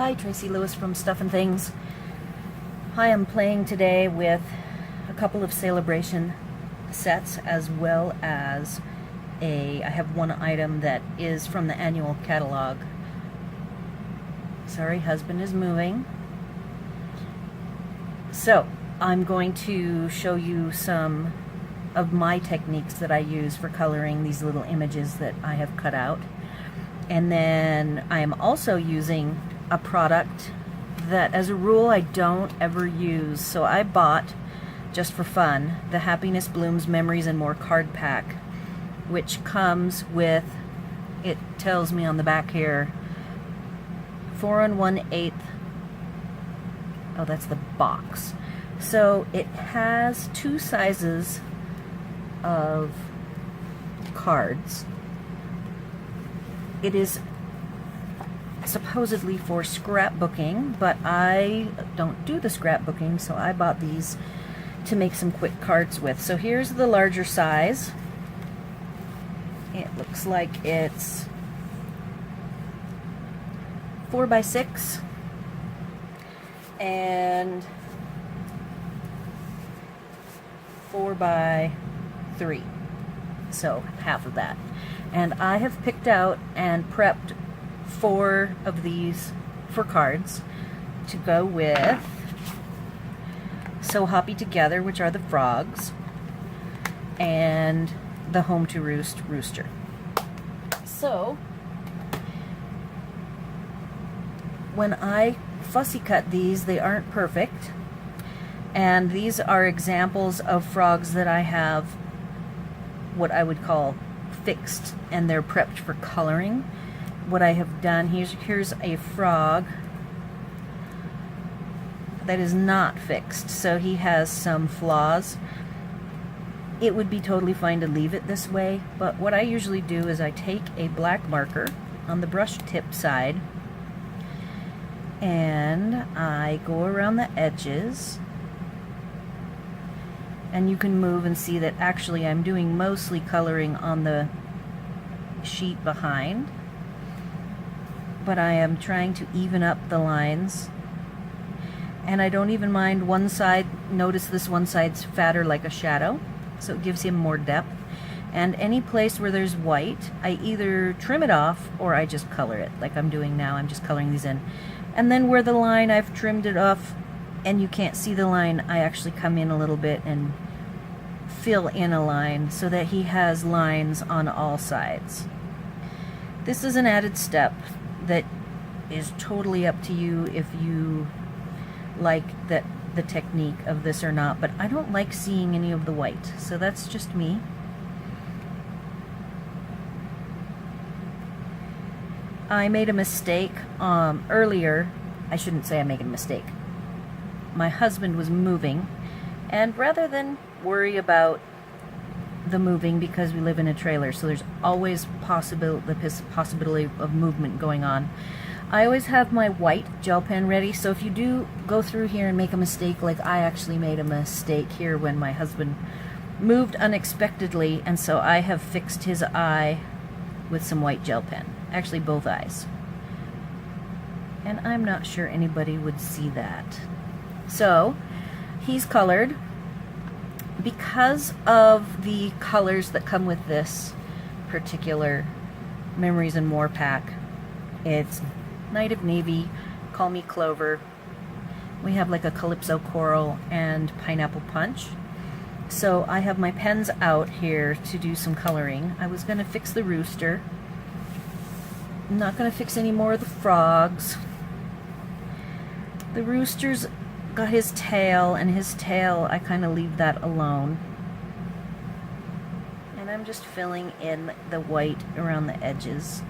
Hi, Tracy Lewis from Stuff and Things. Hi, I'm playing today with a couple of Sale-A-Bration sets, as well as I have one item that is from the annual catalog. Sorry, husband is moving. So, I'm going to show you some of my techniques that I use for coloring these little images that I have cut out. And then I am also using a product that as a rule I don't ever use. So I bought, just for fun, the Happiness Blooms Memories and More card pack, which comes with, it tells me on the back here, 4 1/8. Oh, that's the box. So it has two sizes of cards. It is supposedly for scrapbooking, but I don't do the scrapbooking, so I bought these to make some quick cards with. So here's the larger size. It looks like it's 4 by 6 and 4 by 3, so half of that. And I have picked out and prepped 4 of these for cards to go with So Hoppy Together, which are the frogs, and the Home to Roost rooster. So when I fussy cut these, they aren't perfect, and these are examples of frogs that I have what I would call fixed, and they're prepped for coloring. What I have done, here's a frog that is not fixed, so he has some flaws. It would be totally fine to leave it this way, but what I usually do is I take a black marker on the brush tip side and I go around the edges, and you can move and see that actually I'm doing mostly coloring on the sheet behind, but I am trying to even up the lines. And I don't even mind one side. Notice this one side's fatter like a shadow, so it gives him more depth. And any place where there's white, I either trim it off or I just color it, like I'm doing now. I'm just coloring these in. And then where the line, I've trimmed it off and you can't see the line, I actually come in a little bit and fill in a line so that he has lines on all sides. This is an added step that is totally up to you if you like the technique of this or not, but I don't like seeing any of the white, so that's just me. I made a mistake earlier. I shouldn't say I made a mistake. My husband was moving, and rather than worry about the moving, because we live in a trailer, so there's always the possibility of movement going on, I always have my white gel pen ready. So if you do go through here and make a mistake, like I actually made a mistake here when my husband moved unexpectedly, and so I have fixed his eye with some white gel pen, actually both eyes, and I'm not sure anybody would see that. So he's colored. Because of the colors that come with this particular Memories and More pack, it's Night of Navy, Call Me Clover, we have like a Calypso Coral, and Pineapple Punch. So I have my pens out here to do some coloring. I was going to fix the rooster. I'm not going to fix any more of the frogs. The rooster's got his tail, and his tail, I kind of leave that alone. And I'm just filling in the white around the edges.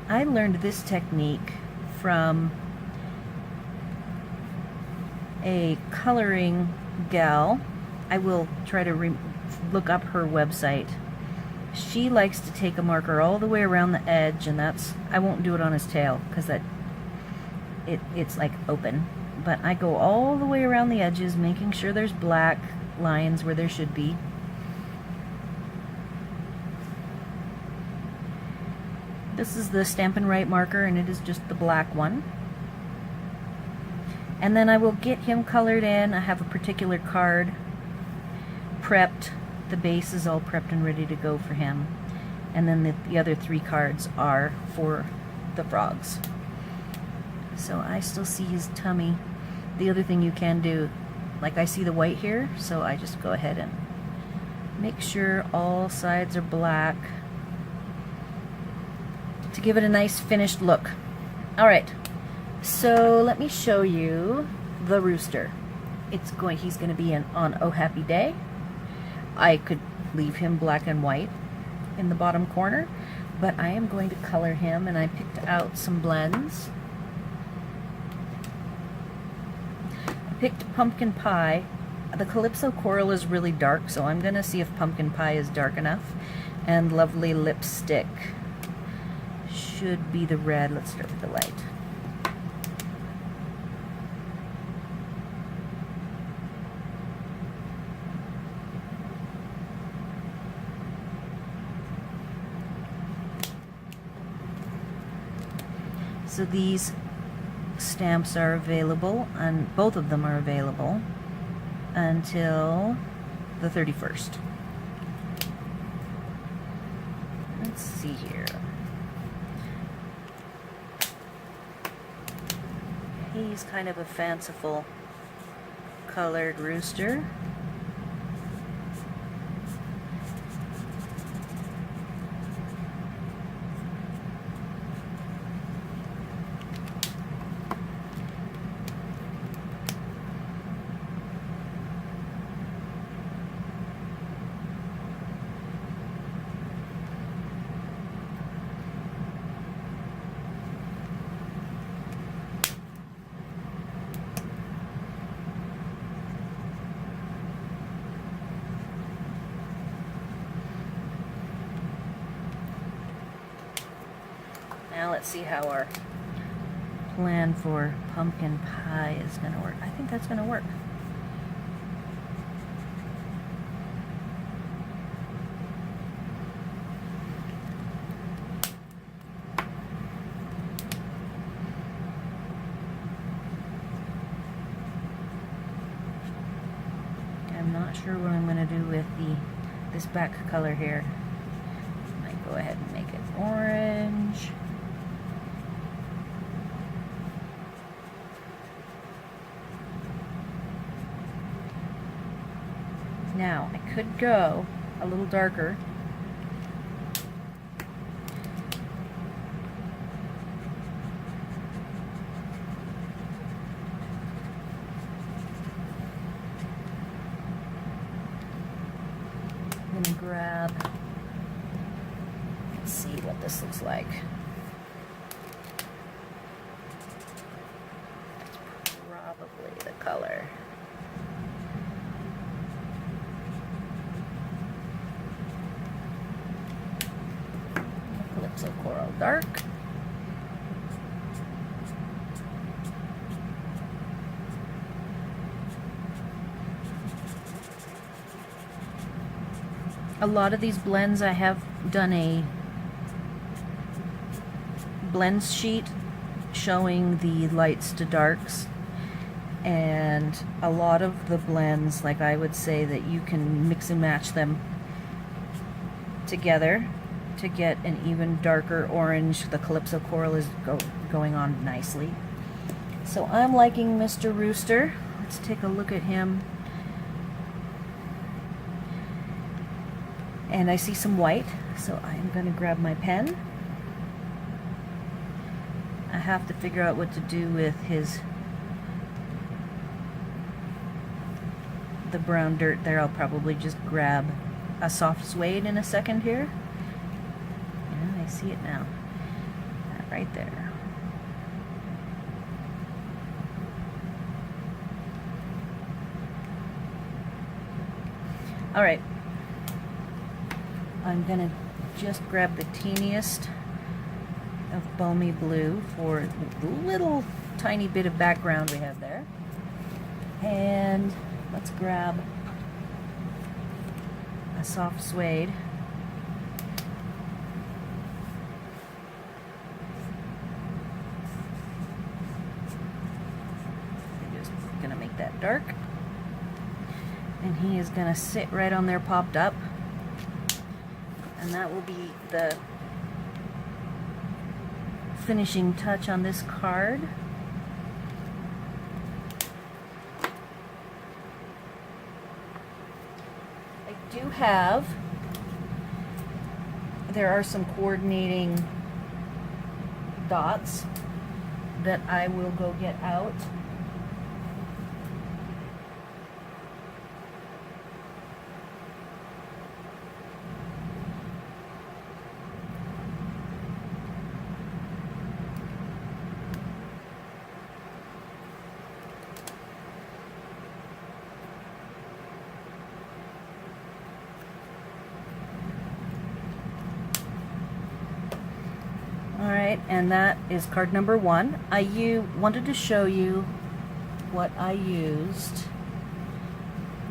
I learned this technique from a coloring gal. I will try to look up her website. She likes to take a marker all the way around the edge, and I won't do it on his tail because it's like open, but I go all the way around the edges, making sure there's black lines where there should be. This is the Stampin' Right marker, and it is just the black one. And then I will get him colored in. I have a particular card prepped. The base is all prepped and ready to go for him. And then the other 3 cards are for the frogs. So I still see his tummy. The other thing you can do, like I see the white here, so I just go ahead and make sure all sides are black to give it a nice finished look. Alright, so let me show you the rooster. He's going to be on Oh Happy Day. I could leave him black and white in the bottom corner, but I am going to color him, and I picked out some blends. I picked Pumpkin Pie. The Calypso Coral is really dark, so I'm going to see if Pumpkin Pie is dark enough. And Lovely Lipstick should be the red. Let's start with the light. So these stamps are available, and both of them are available until the 31st. Let's see here. He's kind of a fanciful colored rooster. Now let's see how our plan for Pumpkin Pie is going to work. I think that's going to work. I'm not sure what I'm going to do with this back color here. I might go ahead and make it orange. Now, I could go a little darker. I'm going to grab, let's see what this looks like. That's probably the color. Calypso Coral Dark. A lot of these blends, I have done a blends sheet showing the lights to darks, and a lot of the blends, like I would say that you can mix and match them together to get an even darker orange. The Calypso Coral is going on nicely. So I'm liking Mr. Rooster. Let's take a look at him. And I see some white, so I'm going to grab my pen. I have to figure out what to do with the brown dirt there. I'll probably just grab a soft suede in a second here. Yeah, I see it now. That right there. All right. I'm gonna just grab the teeniest of Balmy Blue for the little tiny bit of background we have there. And let's grab a soft suede. that dark. And he is going to sit right on there popped up. And that will be the finishing touch on this card. I do have, there are some coordinating dots that I will go get out. Alright, and that is card number 1. I wanted to show you what I used,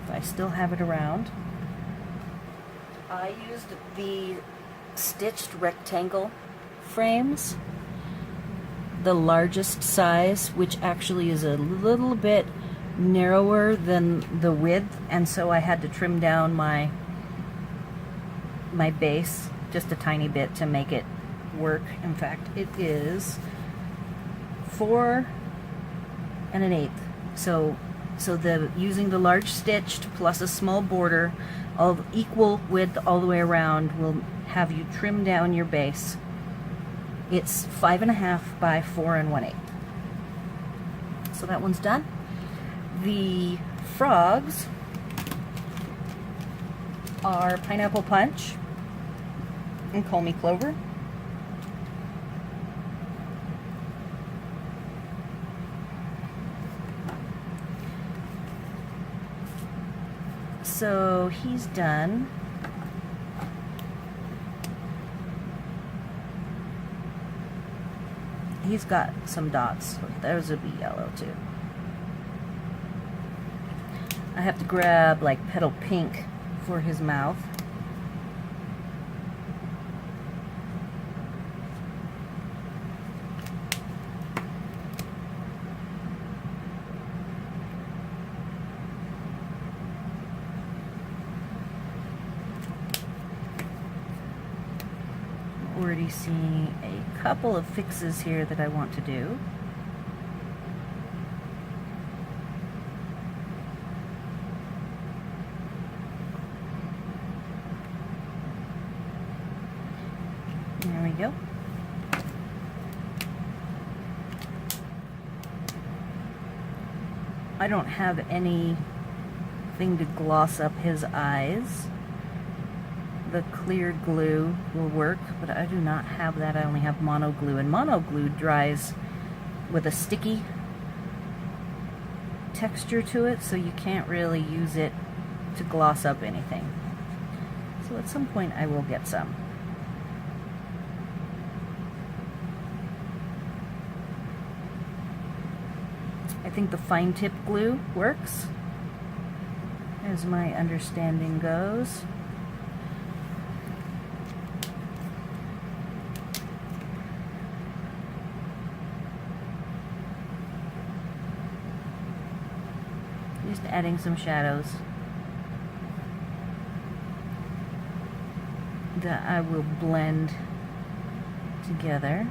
if I still have it around. I used the stitched rectangle frames, the largest size, which actually is a little bit narrower than the width, and so I had to trim down my base just a tiny bit to make it work. In fact, it is 4 1/8. So the using the large stitched plus a small border of equal width all the way around will have you trim down your base. It's 5 1/2 by 4 1/8. So that one's done. The frogs are Pineapple Punch and Call Me Clover. So he's done. He's got some dots. Those would be yellow too. I have to grab like petal pink for his mouth. Already seeing a couple of fixes here that I want to do. There we go. I don't have anything to gloss up his eyes. The clear glue will work, but I do not have that. I only have mono glue, and mono glue dries with a sticky texture to it, so you can't really use it to gloss up anything. So at some point I will get some. I think the fine tip glue works, as my understanding goes. Just adding some shadows that I will blend together.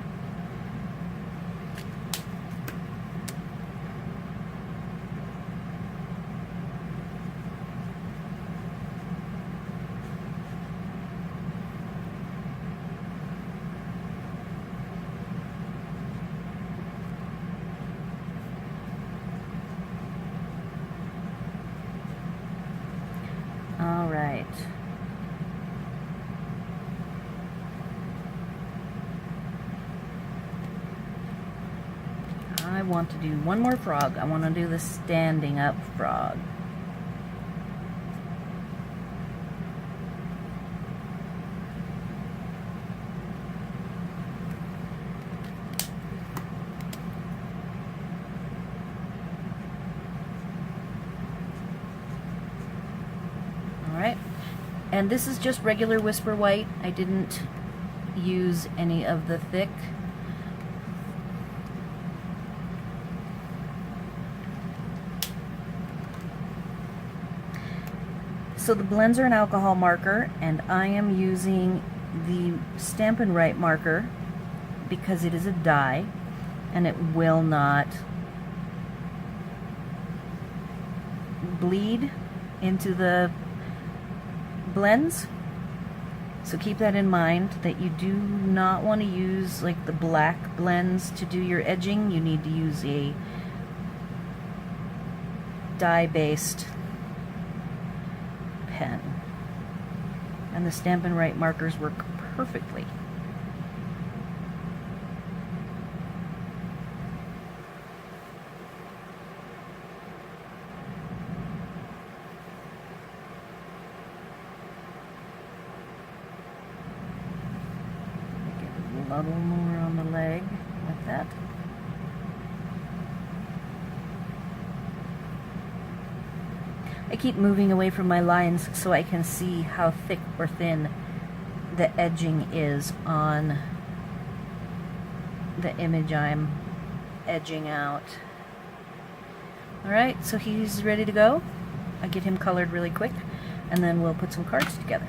All right. I want to do one more frog. I want to do the standing up frog. Alright, and this is just regular Whisper White. I didn't use any of the thick. So the blends are an alcohol marker, and I am using the Stampin' Up marker because it is a dye and it will not bleed into the blends. So keep that in mind, that you do not want to use like the black blends to do your edging. You need to use a dye-based pen. And the Stampin' Up markers work perfectly. A little more on the leg like that. I keep moving away from my lines so I can see how thick or thin the edging is on the image I'm edging out. Alright, so he's ready to go. I get him colored really quick, and then we'll put some cards together.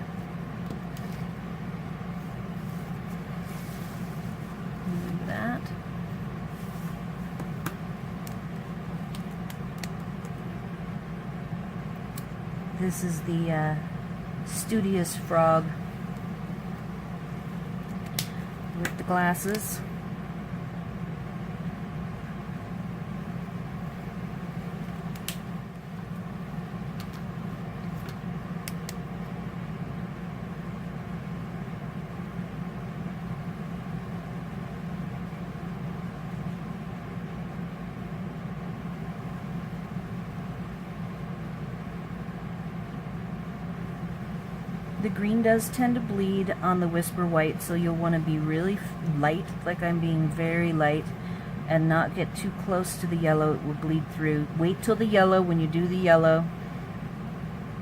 This is the studious frog with the glasses. The green does tend to bleed on the Whisper White, so you'll want to be really light, like I'm being very light, and not get too close to the yellow. It will bleed through. Wait till the yellow, when you do the yellow,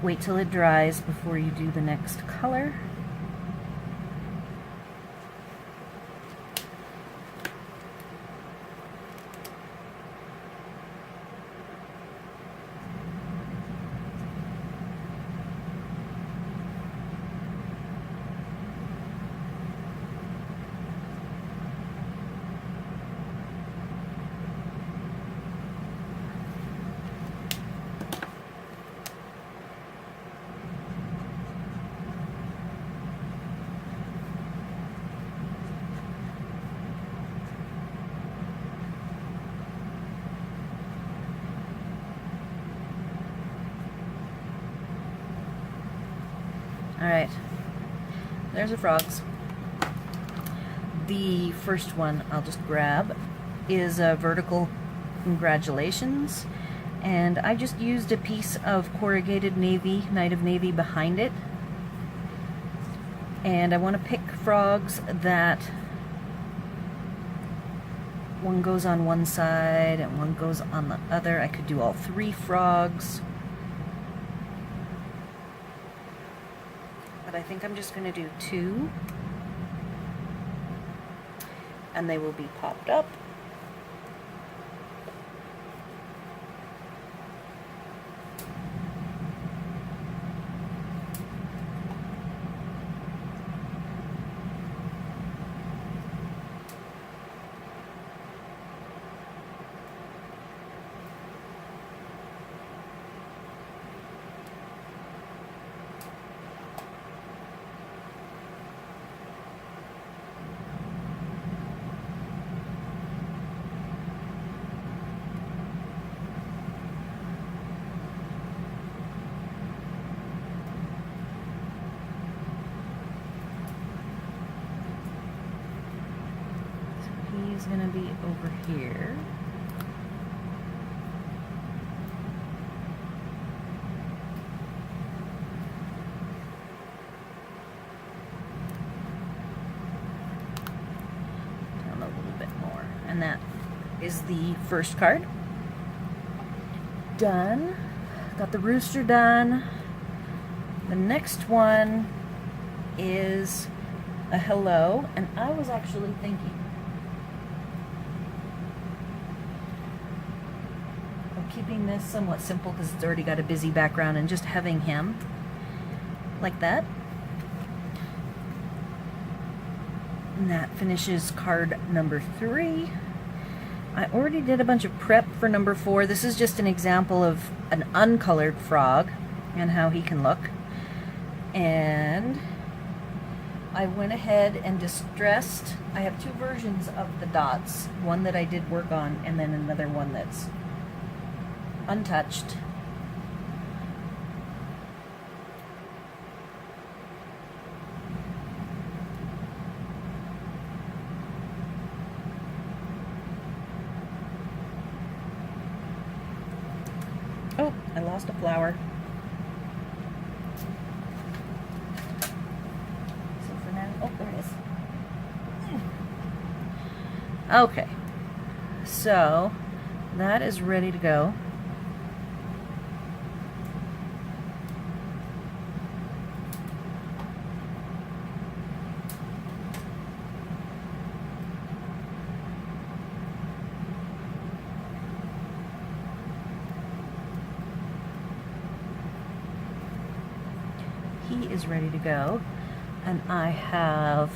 wait till it dries before you do the next color. Alright, there's the frogs. The first one I'll just grab is a vertical congratulations, and I just used a piece of corrugated navy, Night of Navy, behind it. And I want to pick frogs that one goes on one side and one goes on the other. I could do all three frogs, but I think I'm just going to do two, and they will be popped up. He's going to be over here. Down a little bit more. And that is the first card. Done. Got the rooster done. The next one is a hello, and I was actually thinking of keeping this somewhat simple because it's already got a busy background, and just having him like that. And that finishes card number 3. I already did a bunch of prep for number 4. This is just an example of an uncolored frog and how he can look. And I went ahead and distressed. I have 2 versions of the dots. One that I did work on, and then another one that's untouched. Oh, I lost a flower. So for now, oh, there it is. Okay, so that is ready to go. He is ready to go, and I have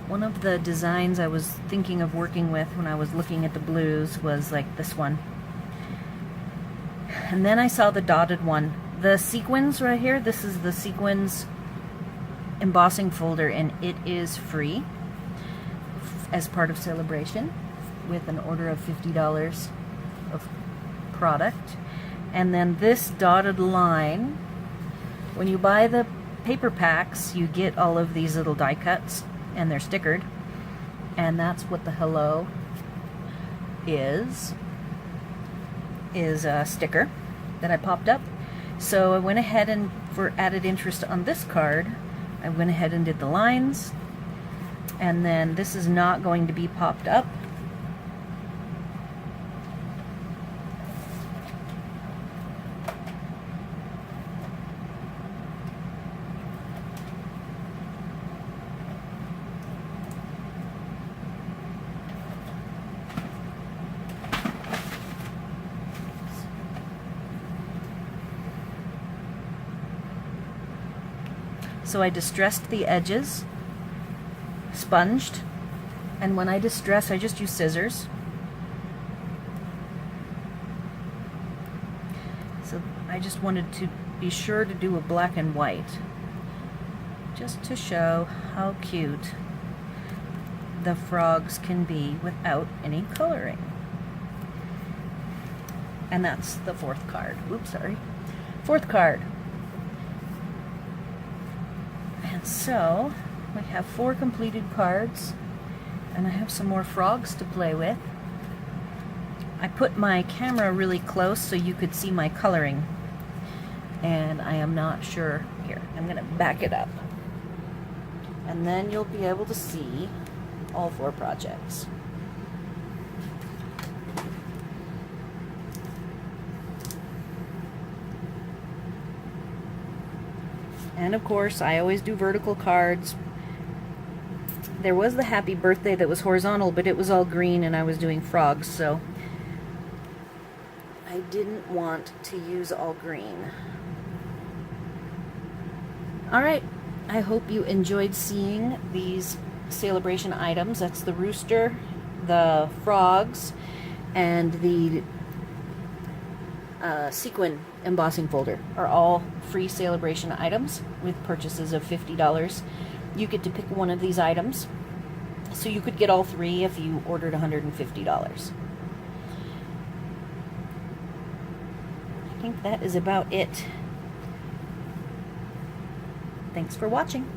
one of the designs I was thinking of working with when I was looking at the blues was like this one. And then I saw the dotted one. The sequins right here, this is the sequins embossing folder, and it is free as part of Sale-A-Bration with an order of $50 of product. And then this dotted line, when you buy the paper packs, you get all of these little die cuts, and they're stickered, and that's what the hello is a sticker that I popped up. So I went ahead and, for added interest on this card, I went ahead and did the lines, and then this is not going to be popped up. So I distressed the edges, sponged, and when I distress, I just use scissors. So I just wanted to be sure to do a black and white, just to show how cute the frogs can be without any coloring. And that's the 4th card. Oops, sorry. 4th card. And so we have 4 completed cards, and I have some more frogs to play with. I put my camera really close so you could see my coloring, and I am not sure. Here, I'm going to back it up, and then you'll be able to see all 4 projects. And of course, I always do vertical cards. There was the happy birthday that was horizontal, but it was all green and I was doing frogs, so I didn't want to use all green. Alright, I hope you enjoyed seeing these Sale-A-Bration items. That's the rooster, the frogs, and the sequin embossing folder are all free Sale-A-Bration items with purchases of $50. You get to pick one of these items, so you could get all 3 if you ordered $150. I think that is about it. Thanks for watching.